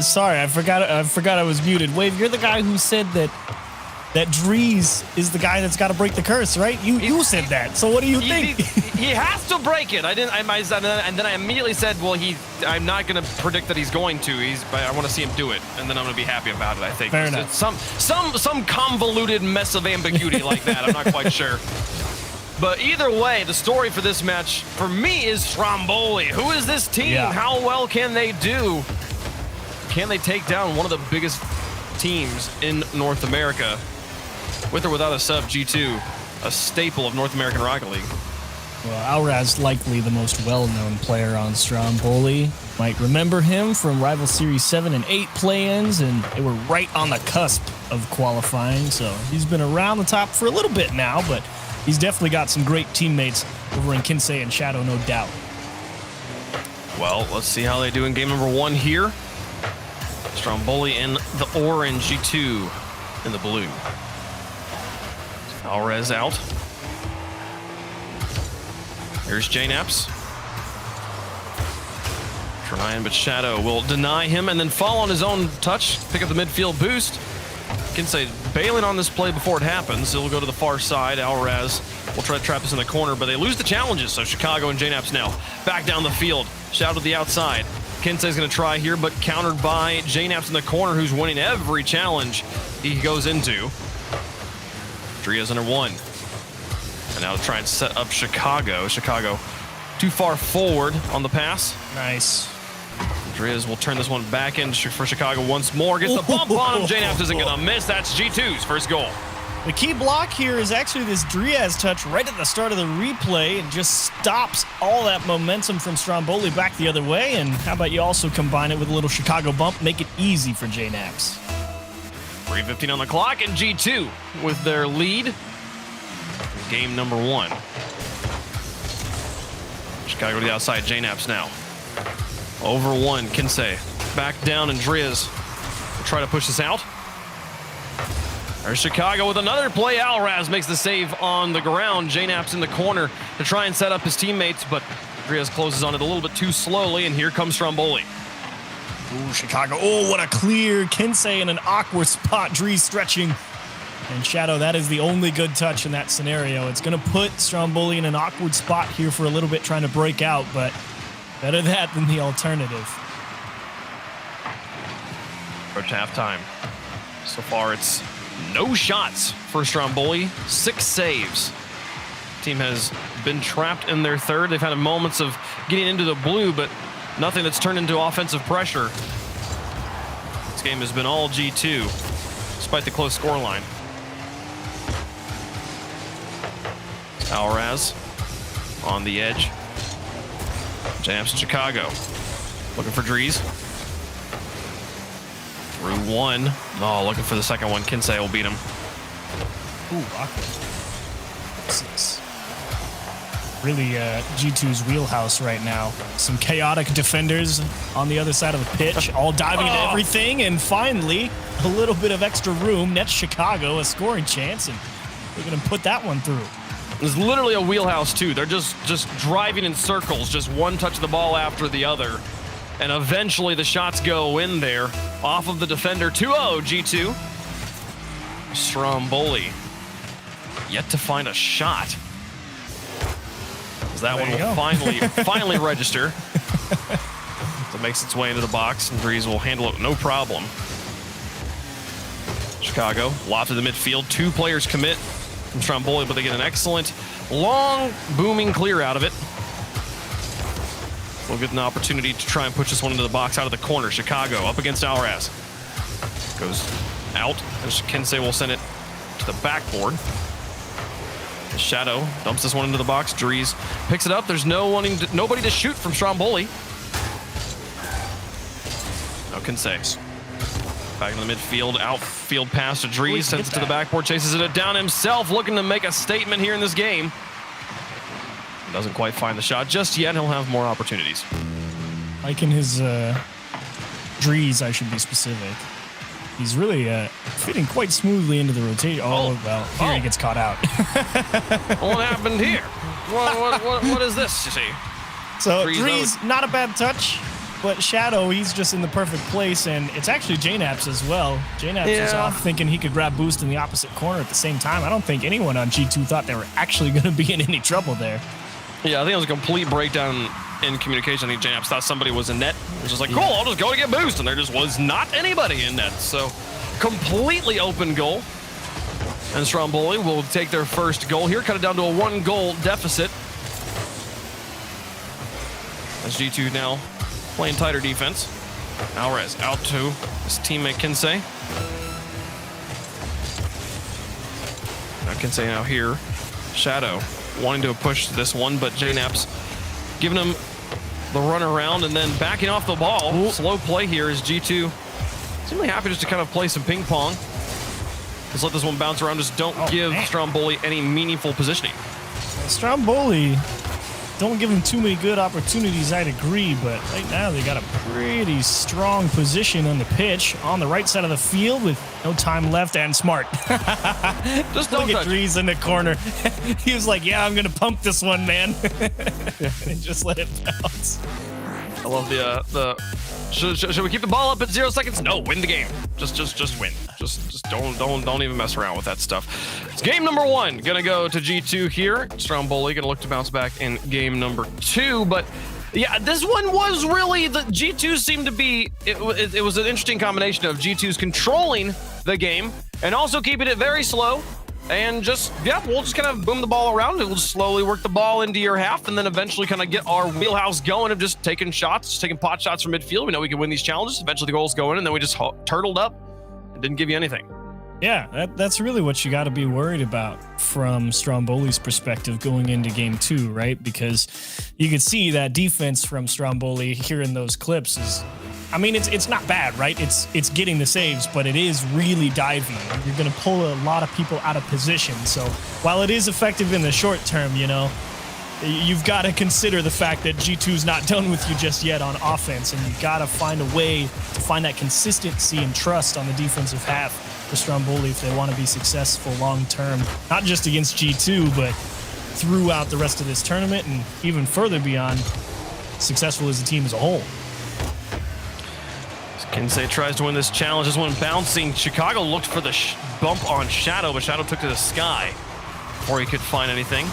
Sorry, I forgot I was muted. Wave, you're the guy who said that Drees is the guy that's got to break the curse, right? You said that. So what do you think? He has to break it. And then I immediately said, well, I'm not going to predict that he's going to. I want to see him do it, and then I'm going to be happy about it. I think. Fair enough. It's some convoluted mess of ambiguity like that. I'm not quite sure. But either way, the story for this match for me is Stromboli. Who is this team? Yeah. How well can they do? Can they take down one of the biggest teams in North America? With or without a sub, G2, a staple of North American Rocket League. Well, Alraz likely the most well-known player on Stromboli. Might remember him from Rival Series 7 and 8 play-ins, and they were right on the cusp of qualifying, so he's been around the top for a little bit now, but he's definitely got some great teammates over in Kinsey and Shadow, no doubt. Well, let's see how they do in game number 1 here. Stromboli in the orange, G2 in the blue. Alrez out. Here's Jnaps. Trying, but Shadow will deny him and then fall on his own touch, pick up the midfield boost. Kinsey bailing on this play before it happens. He'll go to the far side. Alraz will try to trap us in the corner, but they lose the challenges, so Chicago and Jnaps now back down the field. Shadow to the outside. Kinsey's going to try here, but countered by Jnaps in the corner, who's winning every challenge he goes into. Dria's under 1. And now to try and set up Chicago. Chicago too far forward on the pass. Nice. Drias will turn this one back in for Chicago once more. Gets the bump on him. Jnaps isn't going to miss. That's G2's first goal. The key block here is actually this Drias touch right at the start of the replay. It just stops all that momentum from Stromboli back the other way. And how about you also combine it with a little Chicago bump, make it easy for Jnaps. 3:15 on the clock, and G2 with their lead. Game number 1. Chicago to the outside. Jnaps now. Over 1. Kinsey back down, and Drias will try to push this out. There's Chicago with another play. Alraz makes the save on the ground. Jnaps in the corner to try and set up his teammates, but Drias closes on it a little bit too slowly, and here comes Stromboli. Ooh, Chicago. Oh, what a clear. Kinsey in an awkward spot. Drees stretching. And Shadow, that is the only good touch in that scenario. It's going to put Stromboli in an awkward spot here for a little bit trying to break out, but better that than the alternative. Approach halftime. So far, it's no shots for Stromboli. 6 saves. Team has been trapped in their third. They've had moments of getting into the blue, but nothing that's turned into offensive pressure. This game has been all G2, despite the close scoreline. Alraz on the edge. Jnaps in Chicago. Looking for Drees. Through 1. Oh, looking for the second one. Kinsey will beat him. Ooh, awkward. This is really G2's wheelhouse right now. Some chaotic defenders on the other side of the pitch, all diving into everything, and finally, a little bit of extra room. Nets Chicago a scoring chance, and they're going to put that one through. There's literally a wheelhouse, too. They're just driving in circles, just one touch of the ball after the other. And eventually the shots go in there off of the defender. 2-0 G2. Stromboli yet to find a shot. As that one will finally register. So it makes its way into the box, and Drees will handle it no problem. Chicago loft to the midfield. 2 players commit from Stromboli, but they get an excellent long booming clear out of it. We'll get an opportunity to try and push this one into the box out of the corner. Chicago up against Alraz. Goes out, and Kinsey will send it to the backboard. The Shadow dumps this one into the box. Drees picks it up. There's nobody to shoot from Stromboli. Now Kinsey back in the midfield, outfield pass to Drees, sends it to the backboard, chases it down himself, looking to make a statement here in this game. Doesn't quite find the shot just yet. He'll have more opportunities. Liking his Drees, I should be specific. He's really fitting quite smoothly into the rotation. Oh, well, here he gets caught out. What happened here? What is this, you see? So Drees, not a bad touch. But Shadow, he's just in the perfect place, and it's actually JNaps as well. JNaps is off thinking he could grab boost in the opposite corner at the same time. I don't think anyone on G2 thought they were actually going to be in any trouble there. Yeah, I think it was a complete breakdown in communication. I think JNaps thought somebody was in net. It was just like, cool, I'll just go to get boost, and there just was not anybody in net. So, completely open goal. And Stromboli will take their first goal here, cut it down to a 1-goal deficit. As G2 now playing tighter defense. Alvarez out to his teammate Kinsey. Now Kinsey now here. Shadow wanting to push this one, but JNaps giving him the run around and then backing off the ball. Ooh. Slow play here is G2 seemingly happy just to kind of play some ping pong. Just let this one bounce around. Just don't give Stromboli any meaningful positioning. Stromboli, don't give him too many good opportunities, I'd agree, but right now they got a pretty strong position on the pitch on the right side of the field with no time left and smart. Just look at Drees in the corner. He was like, yeah, I'm going to pump this one, man. And just let it bounce. I love the should we keep the ball up at 0 seconds? No, win the game. Just win. Just don't even mess around with that stuff. It's game number 1 gonna go to G2 here. Stromboli gonna look to bounce back in game number 2, but yeah, this one was really the G2 seemed to be. It was an interesting combination of G2's controlling the game and also keeping it very slow. And just, we'll just kind of boom the ball around. We'll just slowly work the ball into your half and then eventually kind of get our wheelhouse going of just taking shots, just taking pot shots from midfield. We know we can win these challenges. Eventually the goals go in and then we just turtled up and didn't give you anything. Yeah, that's really what you got to be worried about from Stromboli's perspective going into game 2, right? Because you could see that defense from Stromboli here in those clips is, I mean, it's not bad, right? It's getting the saves, but it is really diving. You're going to pull a lot of people out of position. So while it is effective in the short term, you know, you've got to consider the fact that G2's not done with you just yet on offense, and you've got to find a way to find that consistency and trust on the defensive half for Stromboli if they want to be successful long term, not just against G2, but throughout the rest of this tournament and even further beyond, successful as a team as a whole. Kinsey tries to win this challenge. This one bouncing. Chicago looked for the bump on Shadow, but Shadow took to the sky before he could find anything.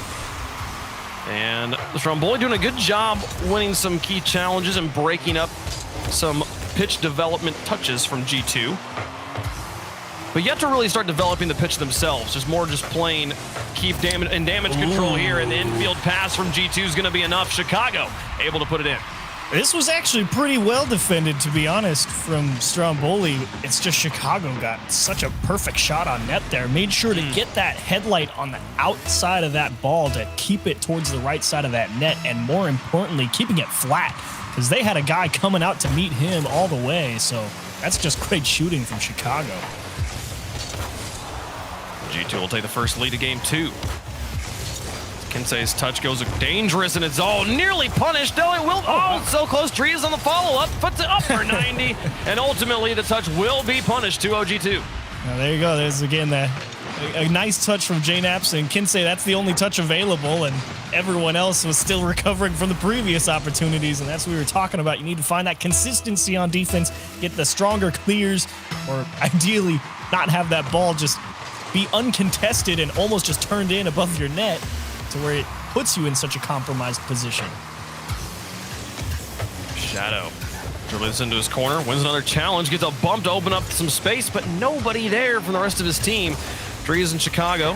And Stromboli doing a good job winning some key challenges and breaking up some pitch development touches from G2. But yet to really start developing the pitch themselves. Just more just playing keep damage control here, and the infield pass from G2 is going to be enough. Chicago able to put it in. This was actually pretty well defended, to be honest, from Stromboli. It's just Chicago got such a perfect shot on net there. Made sure to get that headlight on the outside of that ball to keep it towards the right side of that net, and more importantly, keeping it flat, because they had a guy coming out to meet him all the way. So that's just great shooting from Chicago. G2 will take the first lead of game 2. Kinsey's touch goes dangerous, and it's all nearly punished. Though it will. Oh, so close. Trees on the follow-up. Puts it up for 90. And ultimately, the touch will be punished to OG2. Now, there you go. There's, again, a nice touch from JNaps, and Kinsey, that's the only touch available, and everyone else was still recovering from the previous opportunities, and that's what we were talking about. You need to find that consistency on defense, get the stronger clears, or ideally not have that ball just be uncontested and almost just turned in above your net, to where it puts you in such a compromised position. Shadow dribbles into his corner, wins another challenge, gets a bump to open up some space, but nobody there from the rest of his team. Drees in Chicago.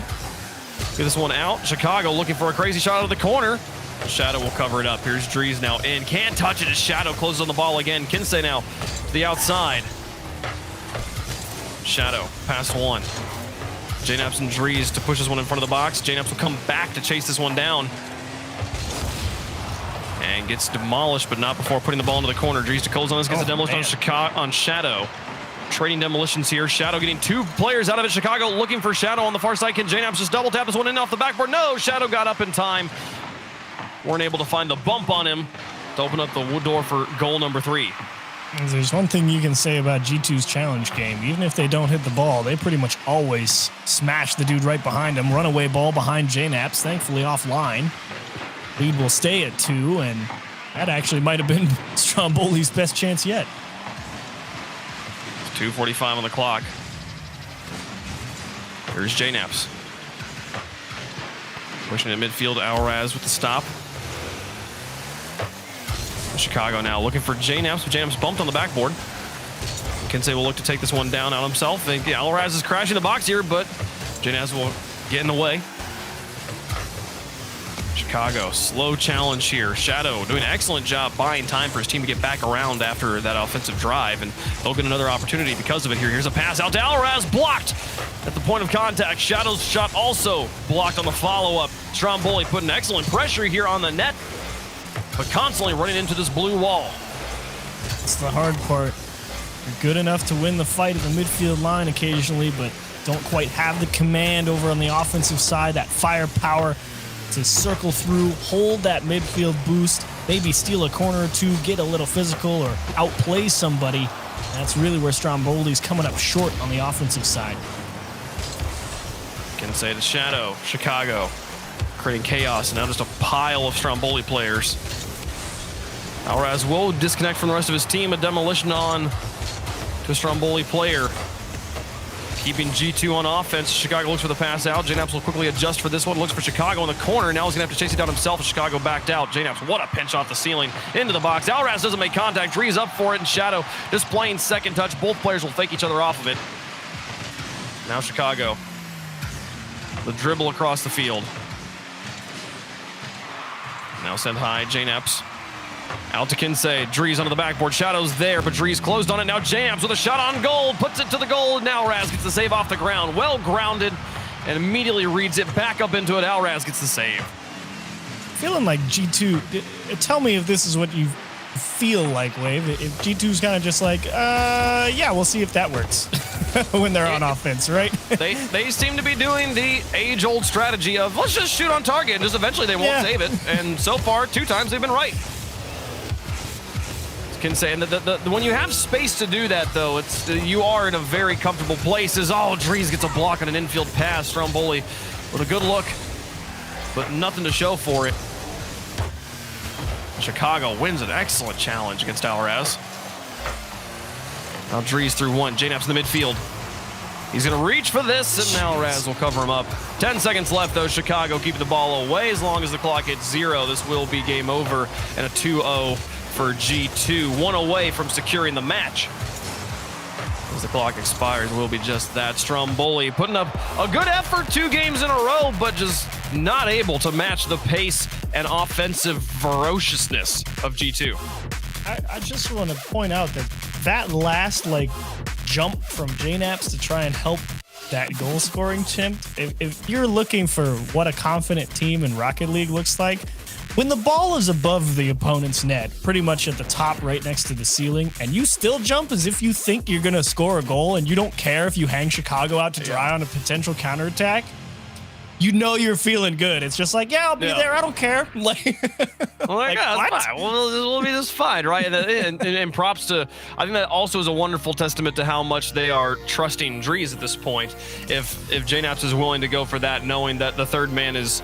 Get this one out. Chicago looking for a crazy shot out of the corner. Shadow will cover it up. Here's Drees now in. Can't touch it as Shadow closes on the ball again. Kinsey now to the outside. Shadow, pass one. JNaps and Drees to push this one in front of the box. JNaps will come back to chase this one down. And gets demolished, but not before putting the ball into the corner. Drees to close on this, gets a demolition on Shadow. Trading demolitions here. Shadow getting 2 players out of it. Chicago looking for Shadow on the far side. Can JNaps just double tap this one in off the backboard? No, Shadow got up in time. Weren't able to find the bump on him to open up the wood door for goal number 3. There's one thing you can say about G2's challenge game. Even if they don't hit the ball, they pretty much always smash the dude right behind him. Runaway ball behind JNaps, thankfully offline. Lead will stay at 2, and That actually might have been Stromboli's best chance yet. 2:45 on the clock. Here's JNaps. Pushing in midfield, Alraz with the stop. Chicago now looking for JNaps, but JNaps bumped on the backboard. Kinsey will look to take this one down on himself. And yeah, Alraz is crashing the box here, but JNaps will get in the way. Chicago, slow challenge here. Shadow doing an excellent job buying time for his team to get back around after that offensive drive, and they'll get another opportunity because of it here. Here's a pass out to Alraz, blocked at the point of contact. Shadow's shot also blocked on the follow-up. Stromboli putting excellent pressure here on the net, but constantly running into this blue wall. It's the hard part. You're good enough to win the fight at the midfield line occasionally, but don't quite have the command over on the offensive side, that firepower to circle through, hold that midfield boost, maybe steal a corner or two, get a little physical, or outplay somebody. That's really where Stromboli's coming up short on the offensive side. Can say to Shadow, Chicago, creating chaos, and now just a pile of Stromboli players. Alraz will disconnect from the rest of his team, a demolition on to a Stromboli player. Keeping G2 on offense. Chicago looks for the pass out. JNaps will quickly adjust for this one. Looks for Chicago in the corner. Now he's going to have to chase it down himself. Chicago backed out. JNaps, what a pinch off the ceiling. Into the box. Alraz doesn't make contact. Dree's up for it, and Shadow displaying second touch. Both players will fake each other off of it. Now Chicago. The dribble across the field. Now sent high. JNaps. Out to Kinsey. Drees onto the backboard. Shadow's there, but Drees closed on it. Now Jams with a shot on goal. Puts it to the goal. Now Alraz gets the save off the ground. Well grounded and immediately reads it back up into it. Alraz gets the save. Feeling like G2, tell me if this is what you feel like, Wave. If G2's kind of just like, yeah, we'll see if that works when they're on offense, right? they seem to be doing the age-old strategy of let's just shoot on target and just eventually they won't save it. And so far, 2 times they've been right. Can say, and when you have space to do that, though, you are in a very comfortable place. As Drees gets a block on an infield pass. Stromboli with a good look, but nothing to show for it. Chicago wins an excellent challenge against Alraz. Now Drees through one. JNaps in the midfield. He's going to reach for this, and Alraz will cover him up. 10 seconds left, though. Chicago keeping the ball away as long as the clock hits 0. This will be game over and a 2-0 for G2. 1 away from securing the match. As the clock expires, will be just that. Stromboli putting up a good effort 2 games in a row, but just not able to match the pace and offensive ferociousness of G2. I just want to point out that last jump from JNaps to try and help that goal scoring attempt, if you're looking for what a confident team in Rocket League looks like, when the ball is above the opponent's net, pretty much at the top right next to the ceiling, and you still jump as if you think you're going to score a goal and you don't care if you hang Chicago out to dry on a potential counterattack, you know you're feeling good. It's just like, yeah, I'll be there. I don't care. Like, that's fine. We'll be just fine, right? And props to, I think that also is a wonderful testament to how much they are trusting Drees at this point. If JNaps is willing to go for that, knowing that the third man is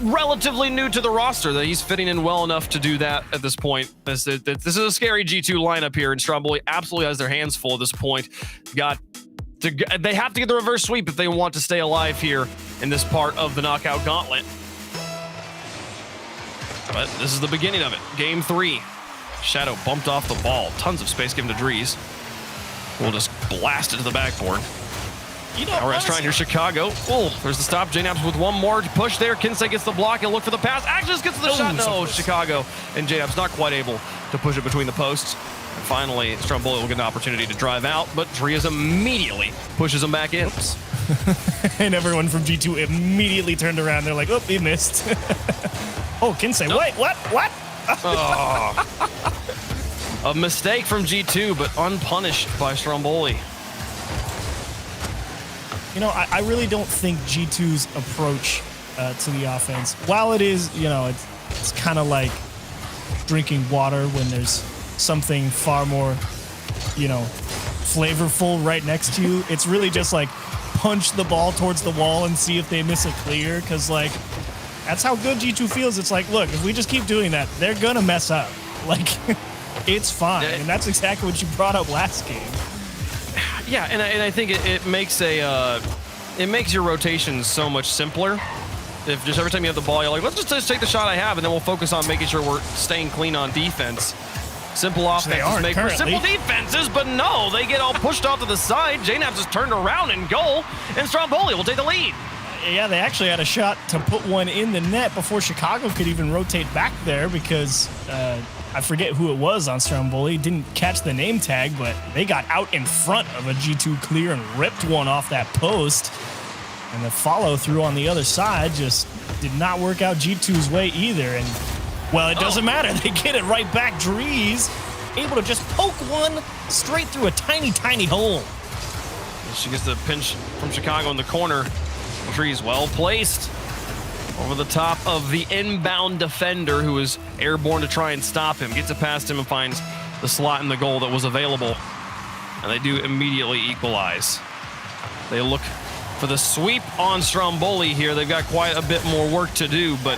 relatively new to the roster, that he's fitting in well enough to do that at this point. This is a scary G2 lineup here, and Stromboli absolutely has their hands full at this point. They have to get the reverse sweep if they want to stay alive here in this part of the knockout gauntlet. But this is the beginning of it. Game 3. Shadow bumped off the ball. Tons of space given to Drees. We'll just blast it to the backboard. Alraz trying here, Chicago. Oh, there's the stop. JNaps with one more push there. Kinsey gets the block. He'll look for the pass. Actually just gets the shot. No, Chicago. And JNaps not quite able to push it between the posts. And finally, Stromboli will get an opportunity to drive out, but Drees immediately pushes him back in. And everyone from G2 immediately turned around. They're like, oh, he missed. Oh, Kinsey, wait, what? A mistake from G2, but unpunished by Stromboli. You know, I really don't think G2's approach to the offense, while it is, it's kind of like drinking water when there's something far more, flavorful right next to you. It's really just like punch the ball towards the wall and see if they miss a clear, because That's how good G2 feels. It's like, look, if we just keep doing that, they're going to mess up. Like, it's fine. And that's exactly what you brought up last game. Yeah, and I think it makes your rotations so much simpler. If just every time you have the ball, you're like, let's just take the shot I have, and then we'll focus on making sure we're staying clean on defense. Simple offenses make for simple defenses, but no, they get all pushed off to the side. JNAPS is turned around and goal, and Stromboli will take the lead. Yeah, they actually had a shot to put one in the net before Chicago could even rotate back there because I forget who it was on Stromboli. Didn't catch the name tag, but they got out in front of a G2 clear and ripped one off that post. And the follow-through on the other side just did not work out G2's way either. And, well, it doesn't matter. They get it right back. Drees able to just poke one straight through a tiny, tiny hole. She gets the pinch from Chicago in the corner. Drees well placed over the top of the inbound defender who is airborne to try and stop him. Gets it past him and finds the slot in the goal that was available. And they do immediately equalize. They look for the sweep on Stromboli here. They've got quite a bit more work to do, but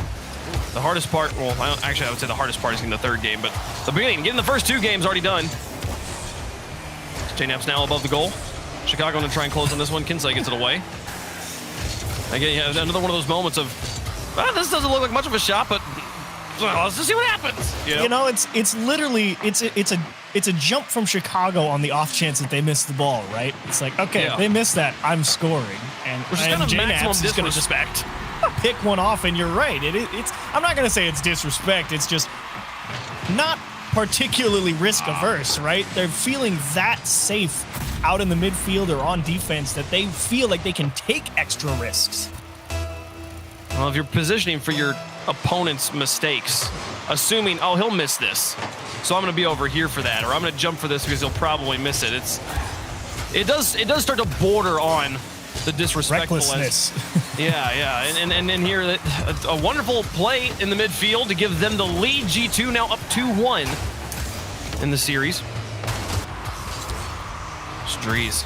the hardest part, well, actually I would say the hardest part is getting the third game, but the beginning, getting the first two games already done. JNAP's now above the goal. Chicago gonna try and close on this one. Kinsey gets it away. Again, yeah, another one of those moments of, well, this doesn't look like much of a shot, but well, let's just see what happens. You know, it's literally it's a jump from Chicago on the off chance that they miss the ball, right? It's like, okay, if they miss that, I'm scoring, and which is kind of maximum disrespect. Pick one off, and you're right. It's I'm not gonna say it's disrespect. It's just not particularly risk averse, right? They're feeling that safe out in the midfield or on defense that they feel like they can take extra risks. Well, if you're positioning for your opponent's mistakes, assuming, oh, he'll miss this, so I'm going to be over here for that, or I'm going to jump for this because he'll probably miss it. It does start to border on the disrespectful. Recklessness. Yeah, and here a wonderful play in the midfield to give them the lead. G2 now up 2-1 in the series. Drees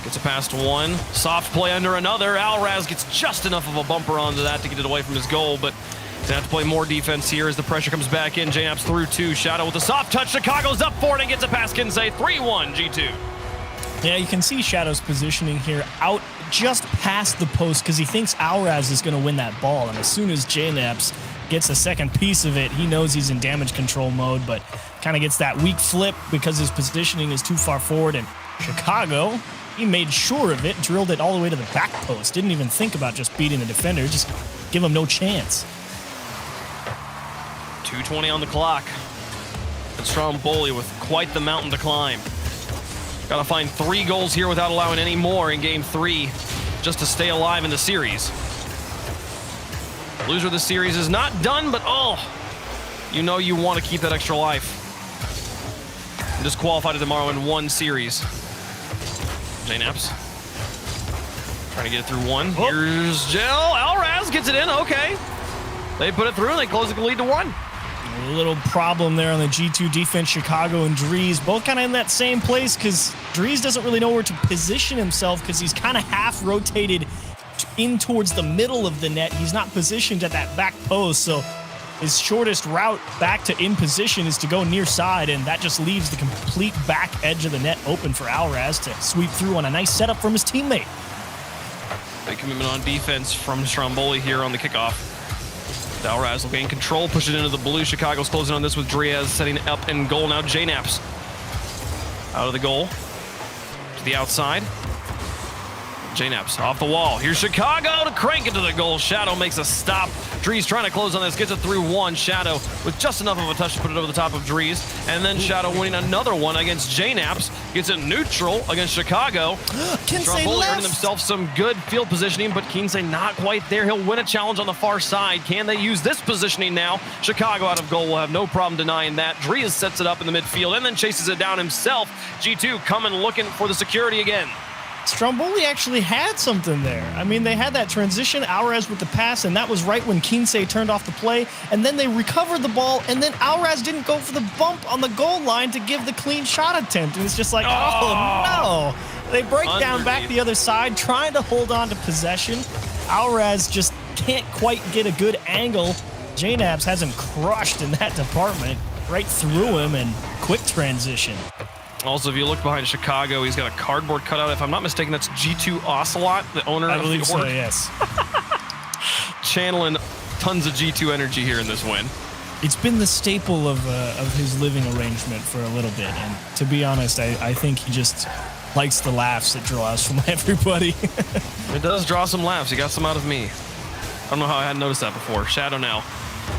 gets a past one. Soft play under another. Alraz gets just enough of a bumper onto that to get it away from his goal, but gonna have to play more defense here as the pressure comes back in. JNAP's through two. Shadow with a soft touch. Chicago's up for it and gets a pass. Kinsey 3-1 G2. Yeah, you can see Shadow's positioning here out just past the post because he thinks Alraz is going to win that ball, and as soon as JNAP's gets a second piece of it, he knows he's in damage control mode, but kind of gets that weak flip because his positioning is too far forward. And Chicago, he made sure of it, drilled it all the way to the back post. Didn't even think about just beating the defender, just give him no chance. 2:20 on the clock. And Stromboli with quite the mountain to climb. Got to find 3 goals here without allowing any more in game 3 just to stay alive in the series. Loser of the series is not done, but you know you want to keep that extra life. Disqualified tomorrow in 1 series. JNAPS trying to get it through one. Here's Gel. Alraz gets it in. Okay. They put it through and they close the lead to 1. A little problem there on the G2 defense. Chicago and Drees both kind of in that same place because Drees doesn't really know where to position himself because he's kind of half rotated in towards the middle of the net. He's not positioned at that back post, so his shortest route back to in position is to go near side, and that just leaves the complete back edge of the net open for Alraz to sweep through on a nice setup from his teammate. Big commitment on defense from Stromboli here on the kickoff. Alraz will gain control, push it into the blue. Chicago's closing on this with Drees setting up in goal. Now JNAPS out of the goal to the outside. JNAPS off the wall. Here's Chicago to crank it to the goal. Shadow makes a stop. Drees trying to close on this, gets it through 1. Shadow with just enough of a touch to put it over the top of Drees. And then Shadow winning another one against JNAPS. Gets it neutral against Chicago. Stromboli earning themselves some good field positioning, but Kinsey not quite there. He'll win a challenge on the far side. Can they use this positioning now? Chicago out of goal will have no problem denying that. Drees sets it up in the midfield and then chases it down himself. G2 coming looking for the security again. Stromboli actually had something there. I mean, they had that transition, Alraz with the pass, and that was right when Kinsey turned off the play, and then they recovered the ball, and then Alraz didn't go for the bump on the goal line to give the clean shot attempt. And it's just like, oh no. They break down back the other side, trying to hold on to possession. Alraz just can't quite get a good angle. JNabs has him crushed in that department, right through him, and quick transition. Also, if you look behind Chicago, he's got a cardboard cutout. If I'm not mistaken, that's G2 Ocelot, the owner of the org. I believe so, yes. Channeling tons of G2 energy here in this win. It's been the staple of his living arrangement for a little bit, and to be honest, I think he just likes the laughs it draws from everybody. It does draw some laughs. He got some out of me. I don't know how I hadn't noticed that before. Shadow now.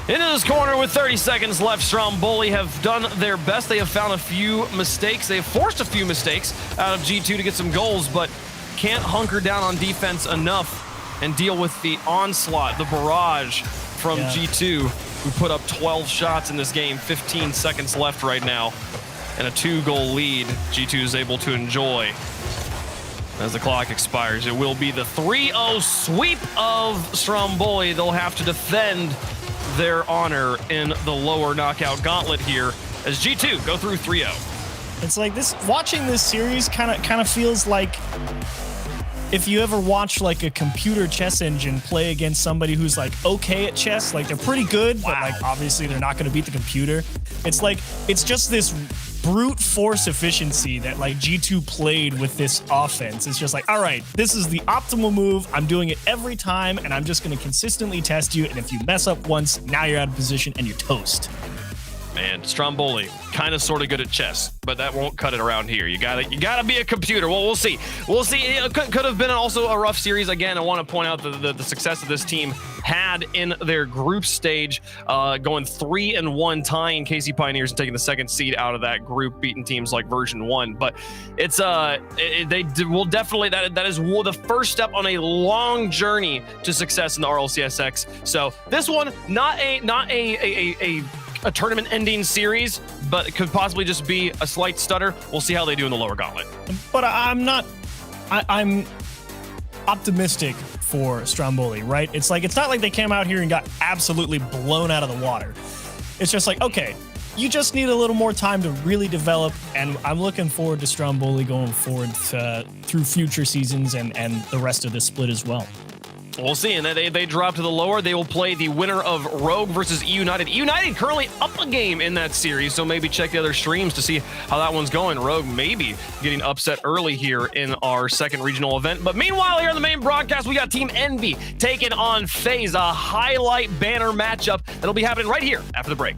Into this corner with 30 seconds left. Stromboli have done their best. They have found a few mistakes. They have forced a few mistakes out of G2 to get some goals, but can't hunker down on defense enough and deal with the onslaught, the barrage from G2, who put up 12 shots in this game. 15 seconds left right now, and a 2-goal lead G2 is able to enjoy as the clock expires. It will be the 3-0 sweep of Stromboli. They'll have to defend their honor in the lower knockout gauntlet here as G2 go through 3-0. It's like this, watching this series kind of feels like if you ever watch like a computer chess engine play against somebody who's like okay at chess, like they're pretty good, but like obviously they're not going to beat the computer. It's like, it's just this brute force efficiency that like G2 played with this offense. It's just like, all right, this is the optimal move. I'm doing it every time, and I'm just going to consistently test you. And if you mess up once, now you're out of position and you're toast. Man, Stromboli, kind of sort of good at chess, but that won't cut it around here. You gotta be a computer. Well, we'll see. We'll see. It could have been also a rough series. Again, I want to point out the success that this team had in their group stage, going 3-1, tying KC Pioneers and taking the second seed out of that group, beating teams like Version 1. But it's they will definitely, that is the first step on a long journey to success in the RLCSX. So this one, not a tournament-ending series, but it could possibly just be a slight stutter. We'll see how they do in the lower gauntlet. But I'm optimistic for Stromboli, right? It's like, it's not like they came out here and got absolutely blown out of the water. It's just like, okay, you just need a little more time to really develop, and I'm looking forward to Stromboli going forward through future seasons and the rest of this split as well. We'll see, and they drop to the lower. They will play the winner of Rogue versus E United. E United currently up a game in that series, so maybe check the other streams to see how that one's going. Rogue maybe getting upset early here in our second regional event. But meanwhile, here on the main broadcast, we got Team Envy taking on FaZe, a highlight banner matchup that'll be happening right here after the break.